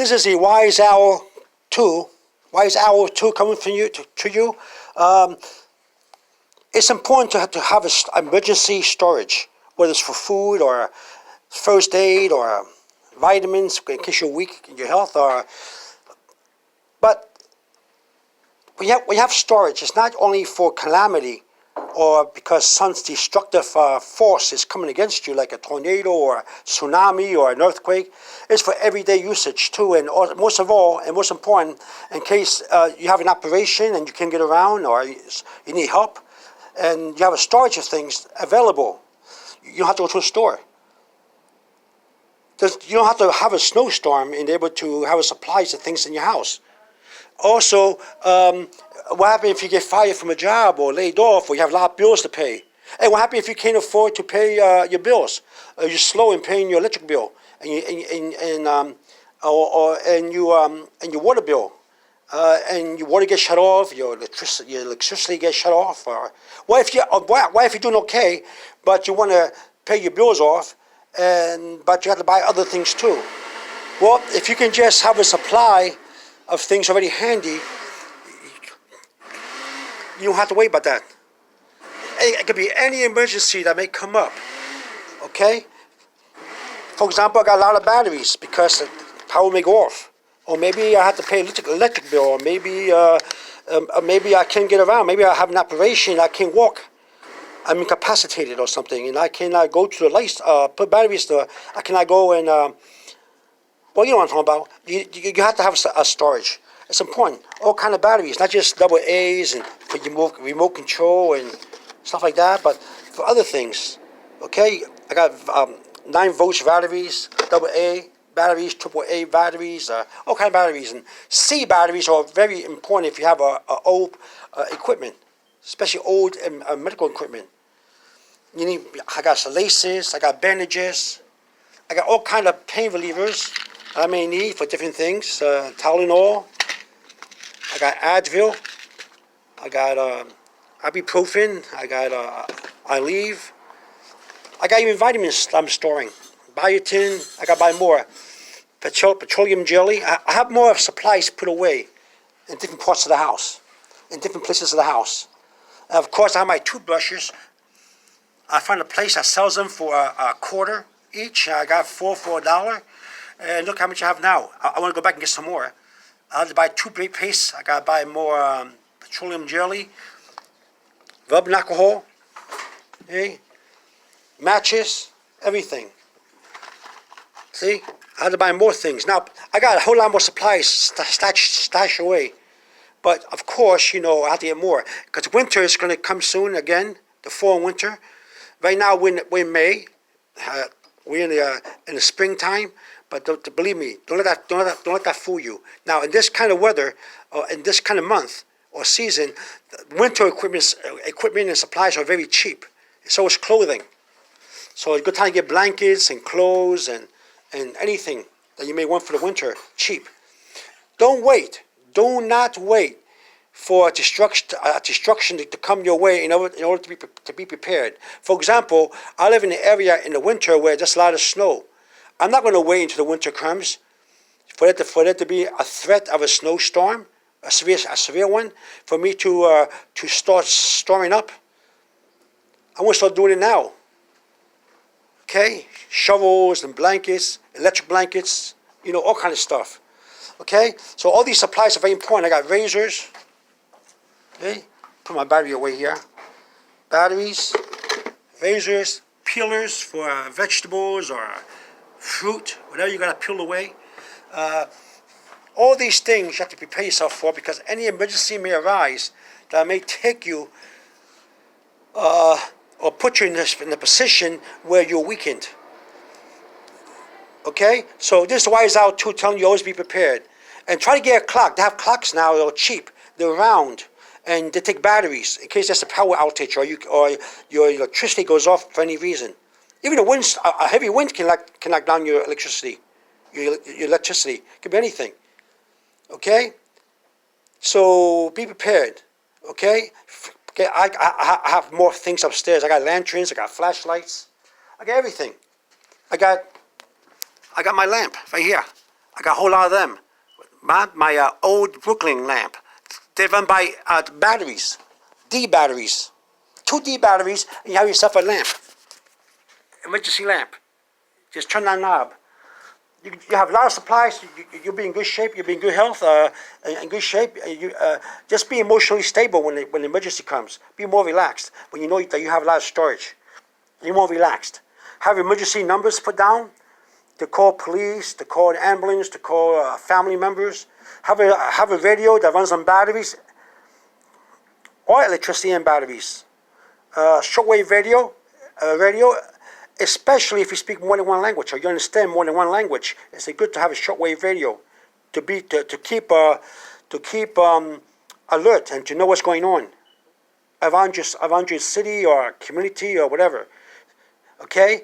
this is a Wise Owl 2. Wise Owl 2 coming from you to you. It's important to have emergency storage, whether it's for food or first aid or vitamins in case you're weak in your health. But when you have storage, it's not only for calamity or because some destructive force is coming against you, like a tornado or a tsunami or an earthquake. It's for everyday usage too, and most of all, and most important, in case you have an operation and you can't get around or you need help, and you have a storage of things available. You don't have to go to a store. You don't have to have a snowstorm in able to have a supplies of things in your house. Also, what happens if you get fired from a job or laid off, or you have a lot of bills to pay? And what happens if you can't afford to pay your bills? You're slow in paying your electric bill and your water bill, and your water gets shut off, your electricity gets shut off. Or what if you're doing okay, but you want to pay your bills off, but you have to buy other things too? Well, if you can just have a supply of things already handy, you don't have to worry about that. It could be any emergency that may come up. Okay? For example, I got a lot of batteries because the power may go off. Or maybe I have to pay electric bill, or maybe I can't get around. Maybe I have an operation, I can't walk. I'm incapacitated or something, and I cannot go to the lights, put batteries to, I cannot go and, well, you know what I'm talking about. You have to have a storage. It's important. All kind of batteries, not just double A's and for your remote control and stuff like that, but for other things. Okay, I got 9-volt batteries, double A batteries, triple A batteries, all kind of batteries. And C batteries are very important if you have old equipment, especially old medical equipment. I got laces, I got bandages, I got all kind of pain relievers I may need for different things. Tylenol, I got Advil, I got ibuprofen, I got Aleve, I got even vitamins I'm storing. Biotin, I got to buy more. Petroleum jelly. I have more supplies put away in different parts of the house, in different places of the house. And of course, I have my toothbrushes. I found a place that sells them for a quarter each. I got 4 for $1. And look how much I have now. I want to go back and get some more. I have to buy toothpaste. I got to buy more petroleum jelly, rubbing alcohol, okay? Matches, everything. See? I had to buy more things. Now, I got a whole lot more supplies stashed away. But, of course, I have to get more. Because winter is going to come soon again, the fall and winter. Right now, we're in May. We're in the springtime. But believe me, don't let that fool you. Now, in this kind of weather, in this kind of month or season, winter equipment and supplies are very cheap. So is clothing. So it's a good time to get blankets and clothes and anything that you may want for the winter, cheap. Don't wait. Do not wait for destruction to come your way in order to be prepared. For example, I live in an area in the winter where there's a lot of snow. I'm not going to wait until the winter comes for there to be a threat of a snowstorm, a severe one, for me to start storming up. I want to start doing it now. Okay, shovels and blankets, electric blankets, all kind of stuff. Okay, so all these supplies are very important. I got razors. Okay, put my battery away here. Batteries, razors, peelers for vegetables or fruit, whatever you got to peel away. All these things you have to prepare yourself for because any emergency may arise that may take you or put you in a position where you're weakened. Okay? So this is why it's out too, telling you always be prepared. And try to get a clock. They have clocks now, they're cheap. They're round. And they take batteries in case there's a power outage or your electricity goes off for any reason. Even a heavy wind can knock down your electricity. Your electricity. It could be anything. Okay? So be prepared. Okay? Okay, I have more things upstairs. I got lanterns, I got flashlights, I got everything. I got my lamp right here. I got a whole lot of them. My old Brooklyn lamp. They run by batteries, D batteries. 2 D batteries, and you have yourself a lamp. Emergency lamp. Just turn that knob. You have a lot of supplies. You'll be in good shape. You'll be in good health. In good shape. Just be emotionally stable when the emergency comes. Be more relaxed when you know that you have a lot of storage. You're more relaxed. Have emergency numbers put down to call police, to call an ambulance, to call family members. Have a radio that runs on batteries or electricity and batteries. Shortwave radio, especially if you speak more than one language or you understand more than one language. It's good to have a shortwave radio to keep alert and to know what's going on around your city or community or whatever. Okay.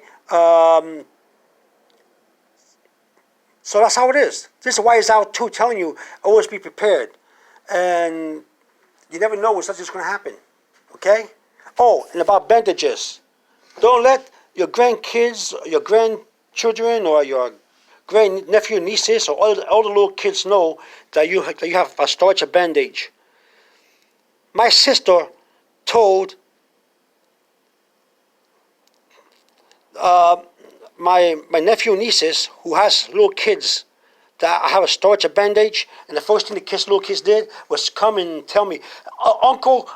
So that's how it is. This is why it's out too, telling you always be prepared, and you never know when something's going to happen. Okay. Oh, and about bandages. Don't let your grandkids, your grandchildren, or your grandnephew, nieces, or all the little kids know that you have a storage of bandage. My sister told my nephew, nieces, who has little kids, that I have a storage of bandage, and the first thing the little kids did was come and tell me, Uncle,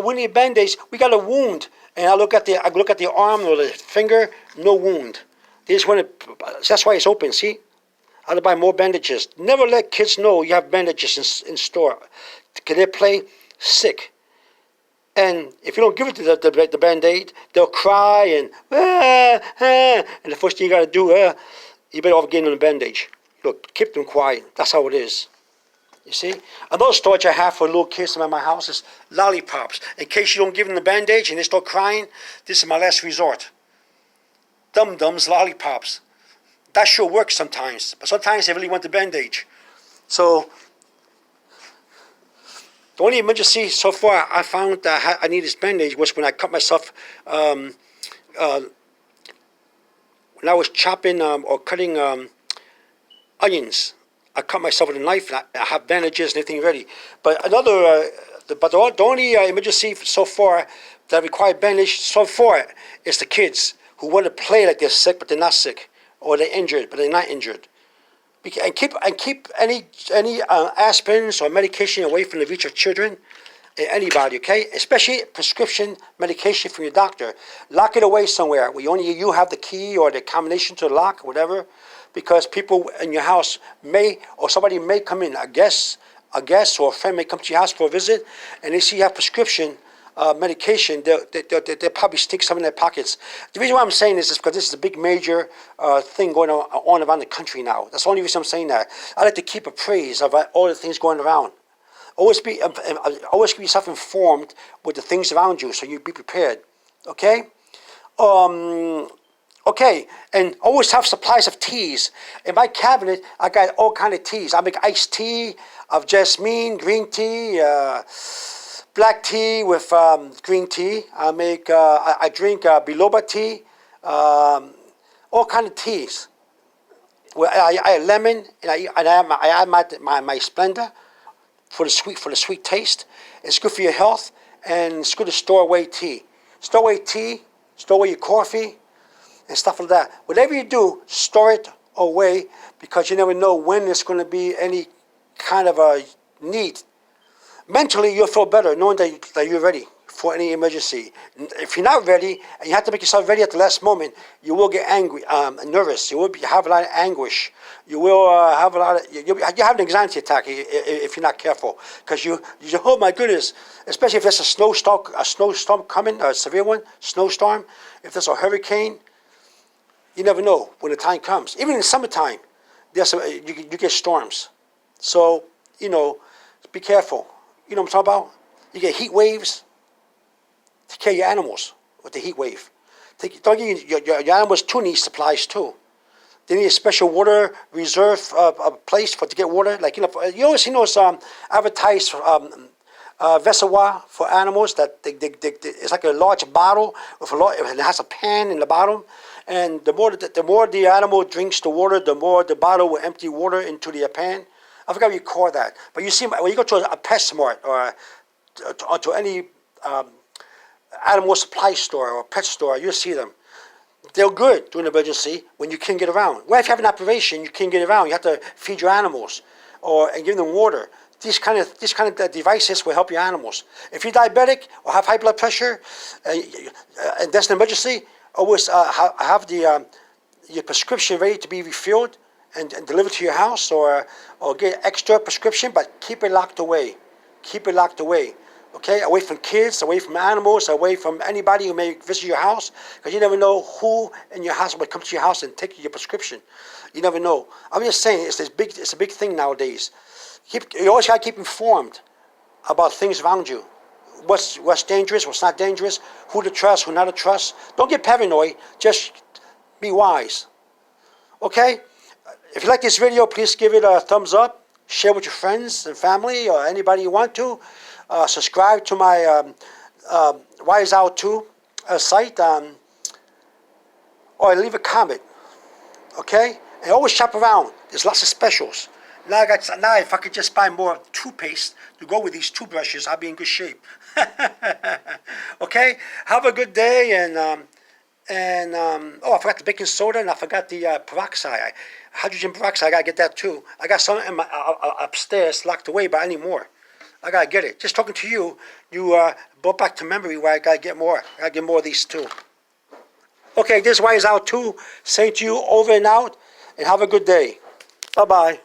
we need a bandage. We got a wound. And I look at the arm or the finger, no wound. They just want to. That's why it's open. See, I have to buy more bandages. Never let kids know you have bandages in store, because they play sick. And if you don't give it to the Band-Aid, they'll cry and the first thing you got to do, you better off getting them a bandage. Look, keep them quiet. That's how it is. You see? Another storage I have for little kids around my house is lollipops. In case you don't give them the bandage and they start crying, this is my last resort. Dum-dums, lollipops. That sure works sometimes, but sometimes they really want the bandage. So the only emergency so far I found that I need this bandage was when I cut myself, when I was chopping or cutting onions. I cut myself with a knife, and I have bandages and everything ready. But the only emergency so far that required bandage so far is the kids who want to play like they're sick but they're not sick, or they're injured but they're not injured. And keep any aspirins or medication away from the reach of children, anybody, okay? Especially prescription medication from your doctor. Lock it away somewhere where only you have the key or the combination to the lock, or whatever, because people in your house or somebody may come in, a guest or a friend may come to your house for a visit, and they see you have prescription medication, they'll probably stick some in their pockets. The reason why I'm saying this is because this is a big major thing going on around the country now. That's the only reason I'm saying that. I like to keep appraised of all the things going around. Always keep yourself informed with the things around you, so you be prepared. Okay? Okay, and always have supplies of teas. In my cabinet, I got all kind of teas. I make iced tea of jasmine, green tea, black tea with green tea. I drink biloba tea, all kind of teas. Well, I add lemon, and I add my Splenda for the sweet taste. It's good for your health, and it's good to store away tea. Store away tea, store away your coffee, and stuff like that. Whatever you do, store it away, because you never know when there's going to be any kind of a need. Mentally, you'll feel better knowing that you're ready for any emergency. If you're not ready, and you have to make yourself ready at the last moment, you will get angry, nervous. You will have a lot of anguish. You will have a lot of. You have an anxiety attack if you're not careful, because you oh my goodness, especially if there's a snowstorm coming, a severe one, snowstorm. If there's a hurricane, you never know when the time comes. Even in the summertime, you get storms. So be careful. You know what I'm talking about? You get heat waves. Take care of your animals with the heat wave. Don't give your animals too need supplies too. They need a special water reserve place to get water. Like you always see those advertised reservoir for animals that it's like a large bottle with it has a pan in the bottom, and the more the animal drinks the water, the more the bottle will empty water into the pan. I forgot what you call that, but you see when you go to a PetSmart or to any animal supply store or pet store, you'll see them. They're good during an emergency when you can't get around. Well, if you have an operation, you can't get around. You have to feed your animals and give them water. These kind of devices will help your animals. If you're diabetic or have high blood pressure, and that's an emergency, always have your prescription ready to be refilled and delivered to your house, or get extra prescription, but keep it locked away. Keep it locked away. Okay, away from kids, away from animals, away from anybody who may visit your house, because you never know who in your house will come to your house and take your prescription. You never know. I'm just saying, it's a big thing nowadays. You always got to keep informed about things around you. What's dangerous, what's not dangerous, who to trust, who not to trust. Don't get paranoid. Just be wise. Okay? If you like this video, please give it a thumbs up. Share with your friends and family or anybody you want to. Subscribe to my Wise Out 2 site, or leave a comment. Okay? And always shop around. There's lots of specials. Now if I could just buy more toothpaste to go with these toothbrushes, I'll be in good shape. Okay? Have a good day, and I forgot the baking soda, and I forgot the peroxide. Hydrogen peroxide, I gotta get that too. I got some in my upstairs locked away, but I need more. I gotta get it. Just talking to you, brought back to memory where I gotta get more. I gotta get more of these too. Okay, this Wise Out 2, saying to you over and out, and have a good day. Bye-bye.